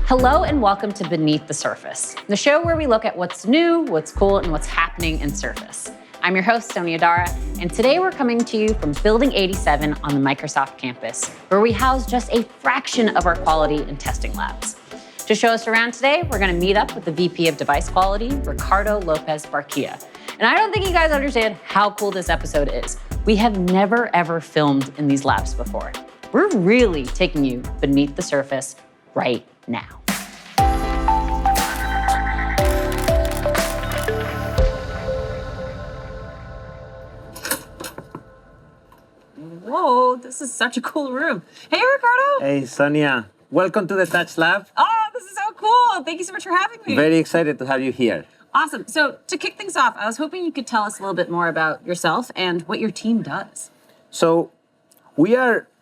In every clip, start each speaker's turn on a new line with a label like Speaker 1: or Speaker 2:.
Speaker 1: Hello and welcome to Beneath the Surface, the show where we look at what's new, what's cool, and what's happening in Surface. I'm your host, Sonia Dara, and today we're coming to you from Building 87 on the Microsoft campus, where we house just a fraction of our quality and testing labs. To show us around today, we're going to meet up with the VP of Device Quality, Ricardo Lopez-Barquilla. And I don't think you guys understand how cool this episode is. We have never, ever filmed in these labs before. We're really taking you beneath the surface right now. Whoa, this is such a cool room. Hey, Ricardo.
Speaker 2: Hey, Sonia. Welcome to the Touch Lab.
Speaker 1: Oh, this is so cool. Thank you so much for having me.
Speaker 2: Very excited to have you here.
Speaker 1: Awesome. So to kick things off, I was hoping you could tell us a little bit more about yourself and what your team does.
Speaker 2: So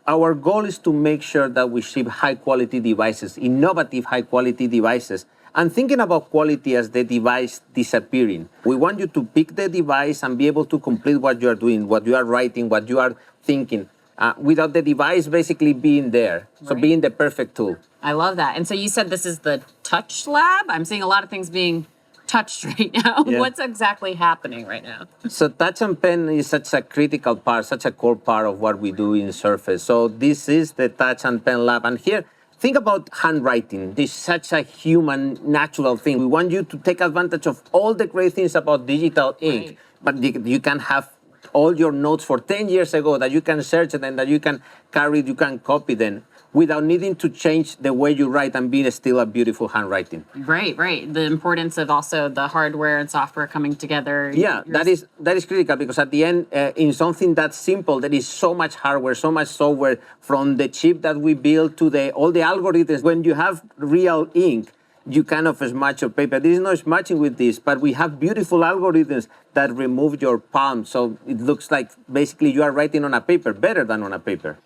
Speaker 2: our goal is to make sure that we ship high-quality devices, innovative high-quality devices, and thinking about quality as the device disappearing. We want you to pick the device and be able to complete what you are doing, what you are writing, what you are thinking, without the device basically being there. So
Speaker 1: Right.
Speaker 2: being the perfect tool.
Speaker 1: I love that. And so you said this is the Touch Lab. I'm seeing a lot of things being touched right now.
Speaker 2: Yeah.
Speaker 1: What's exactly happening right now?
Speaker 2: So touch and pen is such a critical part, such a core part of what we do in Surface. So this is the touch and pen lab. And here, think about handwriting. This is such a human, natural thing. We want you to take advantage of all the great things about digital ink,
Speaker 1: Right.
Speaker 2: but you can have all your notes for 10 years ago that you can search them, that you can carry, you can copy them without needing to change the way you write and being still a beautiful handwriting.
Speaker 1: Right. The importance of also the hardware and software coming together.
Speaker 2: Yeah, that is critical because at the end, in something that simple, there is so much hardware, so much software, from the chip that we build to all the algorithms. When you have real ink, you kind of smudge your paper. There is no smudging with this, but we have beautiful algorithms that remove your palm, so it looks like basically you are writing on a paper, better than on a paper.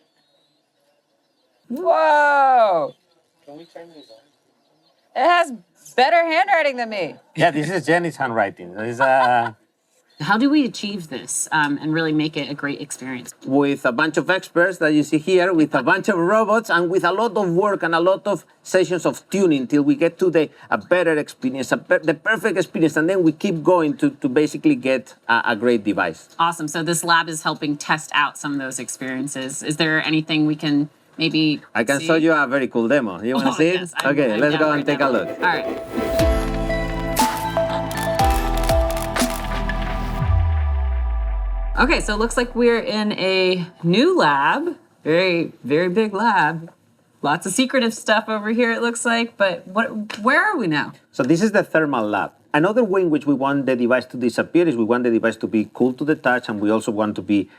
Speaker 3: Whoa! Can we turn these on? It has better handwriting than me.
Speaker 2: Yeah, this is Jenny's handwriting.
Speaker 1: How do we achieve this and really make it a great experience?
Speaker 2: With a bunch of experts that you see here, with a bunch of robots, and with a lot of work and a lot of sessions of tuning till we get to a better experience, the perfect experience, and then we keep going to basically get a great device.
Speaker 1: Awesome. So this lab is helping test out some of those experiences. Is there anything we can maybe
Speaker 2: I can
Speaker 1: see?
Speaker 2: show you a very cool demo. You want to see
Speaker 1: Yes,
Speaker 2: it? Okay,
Speaker 1: I'm
Speaker 2: let's
Speaker 1: down
Speaker 2: go
Speaker 1: right
Speaker 2: and take
Speaker 1: now.
Speaker 2: a look.
Speaker 1: All right. Okay, so it looks like we're in a new lab. Very, very big lab. Lots of secretive stuff over here, it looks like. But where are we now?
Speaker 2: So this is the thermal lab. Another way in which we want the device to disappear is we want the device to be cool to the touch, and we also want to be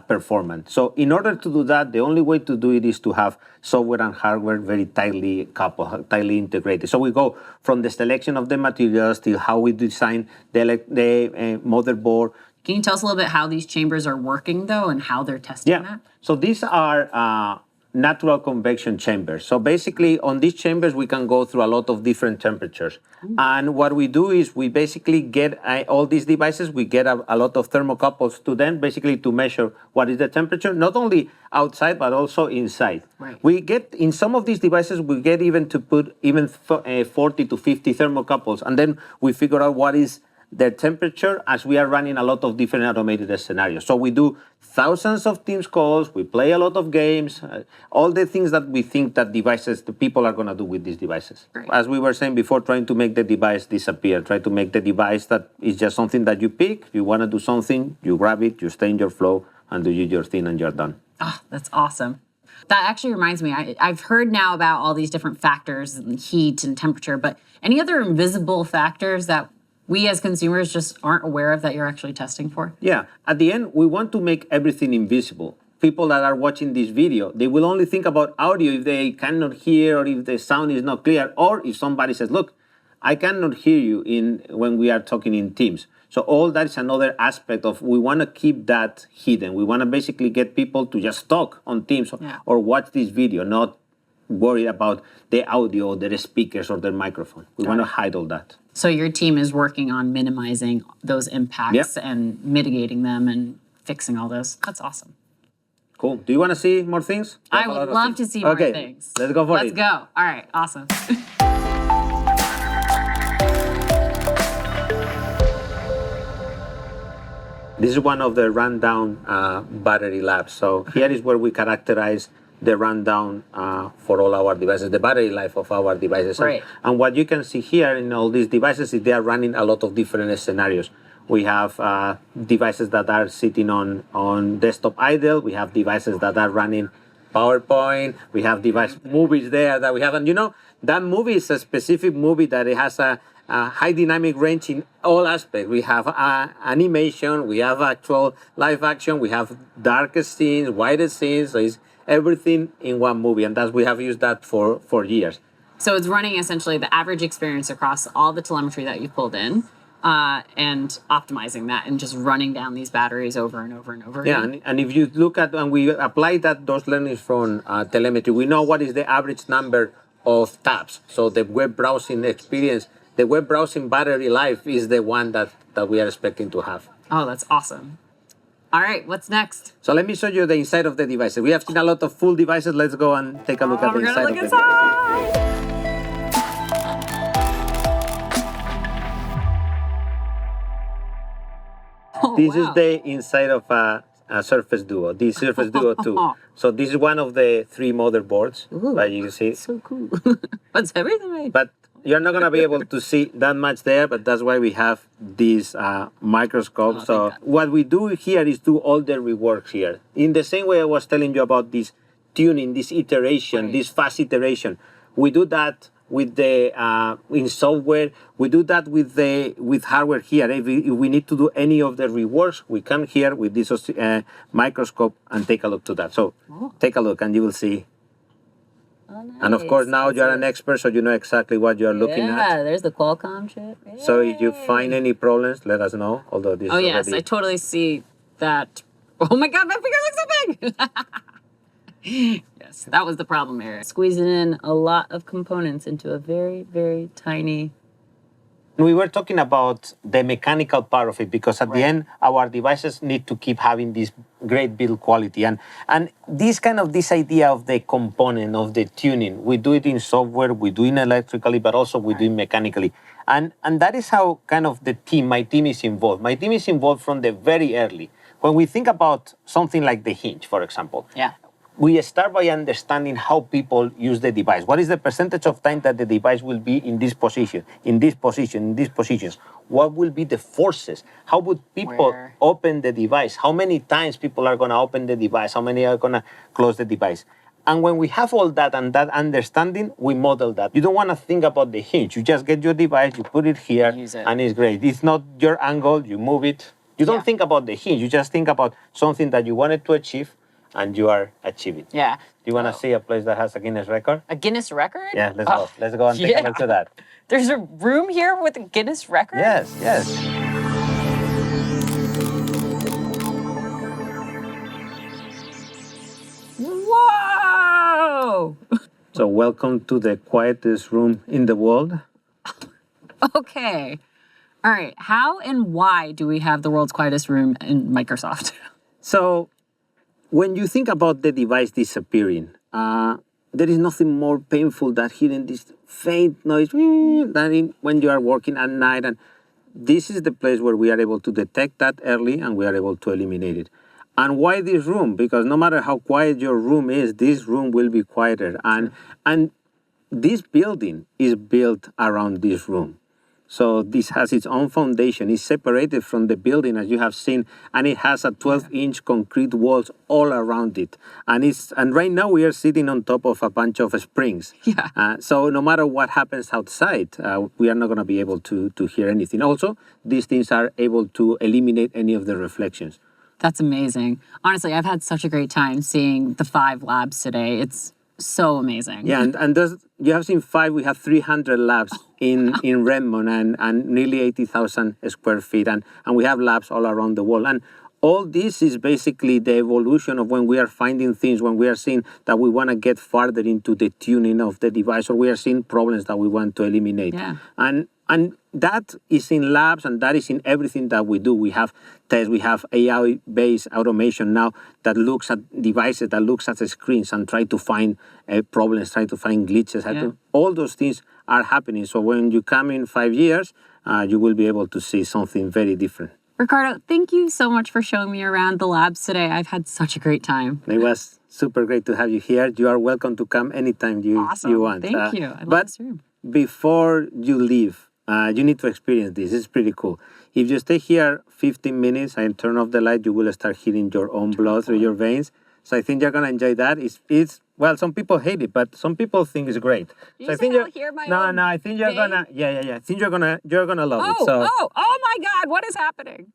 Speaker 2: performant. So in order to do that, the only way to do it is to have software and hardware very tightly coupled, tightly integrated. So we go from the selection of the materials to how we design the motherboard.
Speaker 1: Can you tell us a little bit how these chambers are working, though, and how they're testing that?
Speaker 2: So these are natural convection chambers. So basically, on these chambers, we can go through a lot of different temperatures. And what we do is we basically get all these devices, we get a lot of thermocouples to them, basically to measure what is the temperature, not only outside, but also inside.
Speaker 1: Right.
Speaker 2: We get, in some of these devices, we get even to put 40 to 50 thermocouples. And then we figure out what is their temperature as we are running a lot of different automated scenarios. So we do thousands of Teams calls, we play a lot of games, all the things that we think that the people are going to do with these devices.
Speaker 1: Great.
Speaker 2: As we were saying before, trying to make the device disappear, try to make the device that is just something that you pick, you want to do something, you grab it, you stay in your flow, and do your thing, and you're done.
Speaker 1: Oh, that's awesome. That actually reminds me, I've heard now about all these different factors, and heat and temperature, but any other invisible factors that we as consumers just aren't aware of that you're actually testing for?
Speaker 2: Yeah, at the end, we want to make everything invisible. People that are watching this video, they will only think about audio if they cannot hear, or if the sound is not clear, or if somebody says, look, I cannot hear you when we are talking in Teams. So all that is another aspect of, we want to keep that hidden. We want to basically get people to just talk on Teams or watch this video, not worry about the audio, or their speakers, or their microphone. We want to hide all that.
Speaker 1: So your team is working on minimizing those impacts and mitigating them and fixing all those. That's awesome.
Speaker 2: Cool. Do you want to see more things?
Speaker 1: I would love to see more things.
Speaker 2: Let's go for it.
Speaker 1: Let's go. All right. Awesome.
Speaker 2: This is one of the rundown battery labs. So here is where we characterize the rundown for all our devices, the battery life of our devices.
Speaker 1: Right.
Speaker 2: And what you can see here in all these devices is they are running a lot of different scenarios. We have devices that are sitting on desktop idle. We have devices that are running PowerPoint. We have movies there that we have. And that movie is a specific movie that it has a high dynamic range in all aspects. We have animation, we have actual live action, we have darkest scenes, widest scenes. So it's everything in one movie. And we have used that for years.
Speaker 1: So it's running essentially the average experience across all the telemetry that you've pulled in. And optimizing that and just running down these batteries over and over and over again.
Speaker 2: Yeah, and if you look at, and we apply those learnings from telemetry, we know what is the average number of tabs. So the web browsing experience, the web browsing battery life is the one that we are expecting to have.
Speaker 1: Oh, that's awesome. All right, what's next?
Speaker 2: So let me show you the inside of the devices. We have seen a lot of full devices. Let's go and take a look at the inside of the device. This is the inside of a Surface Duo, the Surface Duo 2. So this is one of the 3 motherboards that you see.
Speaker 1: So cool. What's everything right?
Speaker 2: But you're not going to be able to see that much there, but that's why we have this microscope. So what we do here is do all the rework here. In the same way I was telling you about this tuning, this iteration, this fast iteration. We do that with the in software. We do that with hardware here. If we need to do any of the reworks, we come here with this microscope and take a look to that. So take a look and you will see.
Speaker 1: Oh, nice.
Speaker 2: And of course now you're an expert, so you know exactly what you're looking at.
Speaker 1: Yeah, there's the Qualcomm chip. Yay.
Speaker 2: So if you find any problems, let us know. Although this is
Speaker 1: yes,
Speaker 2: already...
Speaker 1: I totally see that. Oh my God, my fingers look so big. Yes, that was the problem area. Squeezing in a lot of components into a very, very tiny.
Speaker 2: We were talking about the mechanical part of it because at the end, our devices need to keep having this great build quality. And this idea of the component, of the tuning, we do it in software, we do it electrically, but also we do it mechanically. And that is how my team is involved. My team is involved from the very early. When we think about something like the hinge, for example, we start by understanding how people use the device. What is the percentage of time that the device will be in this position, in this position, in these positions? What will be the forces? How would people open the device? How many times people are going to open the device? How many are going to close the device? And when we have all that and that understanding, we model that. You don't want to think about the hinge. You just get your device, you put it here, and it's great. It's not your angle, you move it. You don't think about the hinge. You just think about something that you wanted to achieve, and you are achieving.
Speaker 1: Yeah.
Speaker 2: Do you want to see a place that has a Guinness record?
Speaker 1: A Guinness record?
Speaker 2: Yeah, let's go. Let's go and take a look at that.
Speaker 1: There's a room here with a Guinness record?
Speaker 2: Yes.
Speaker 1: Whoa!
Speaker 2: So welcome to the quietest room in the world.
Speaker 1: Okay. All right. How and why do we have the world's quietest room in Microsoft?
Speaker 2: So when you think about the device disappearing, there is nothing more painful than hearing this faint noise than when you are working at night. And this is the place where we are able to detect that early and we are able to eliminate it. And why this room? Because no matter how quiet your room is, this room will be quieter. And this building is built around this room. So this has its own foundation. It's separated from the building, as you have seen, and it has a 12-inch concrete walls all around it. And right now we are sitting on top of a bunch of springs. So no matter what happens outside, we are not going to be able to hear anything. Also, these things are able to eliminate any of the reflections.
Speaker 1: That's amazing. Honestly, I've had such a great time seeing the 5 labs today. It's so amazing.
Speaker 2: Yeah, and you have seen 5, we have 300 labs in Redmond and nearly 80,000 square feet. And we have labs all around the world. And all this is basically the evolution of when we are finding things, when we are seeing that we want to get farther into the tuning of the device, or we are seeing problems that we want to eliminate. And that is in labs, and that is in everything that we do. We have tests, we have AI-based automation now that looks at devices, that looks at the screens and try to find problems, try to find glitches. All those things are happening. So when you come in 5 years, you will be able to see something very different.
Speaker 1: Ricardo, thank you so much for showing me around the labs today. I've had such a great time.
Speaker 2: It was super great to have you here. You are welcome to come anytime you want.
Speaker 1: Thank you. I love
Speaker 2: But
Speaker 1: this room.
Speaker 2: before you leave, you need to experience this. It's pretty cool. If you stay here 15 minutes and turn off the light, you will start heating your own blood through your veins. So I think you're gonna enjoy that. It's well, some people hate it, but some people think it's great.
Speaker 1: Did
Speaker 2: So
Speaker 1: you
Speaker 2: I think
Speaker 1: say I'll hear my own
Speaker 2: no. I think you're
Speaker 1: vein?
Speaker 2: gonna I think you're gonna love it. So
Speaker 1: Oh my God, what is happening?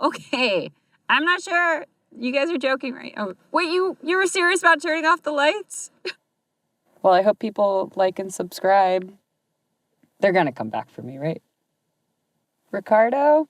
Speaker 1: Okay. I'm not sure. You guys are joking, right? Oh, wait, you were serious about turning off the lights? Well, I hope people like and subscribe. They're gonna come back for me, right? Ricardo?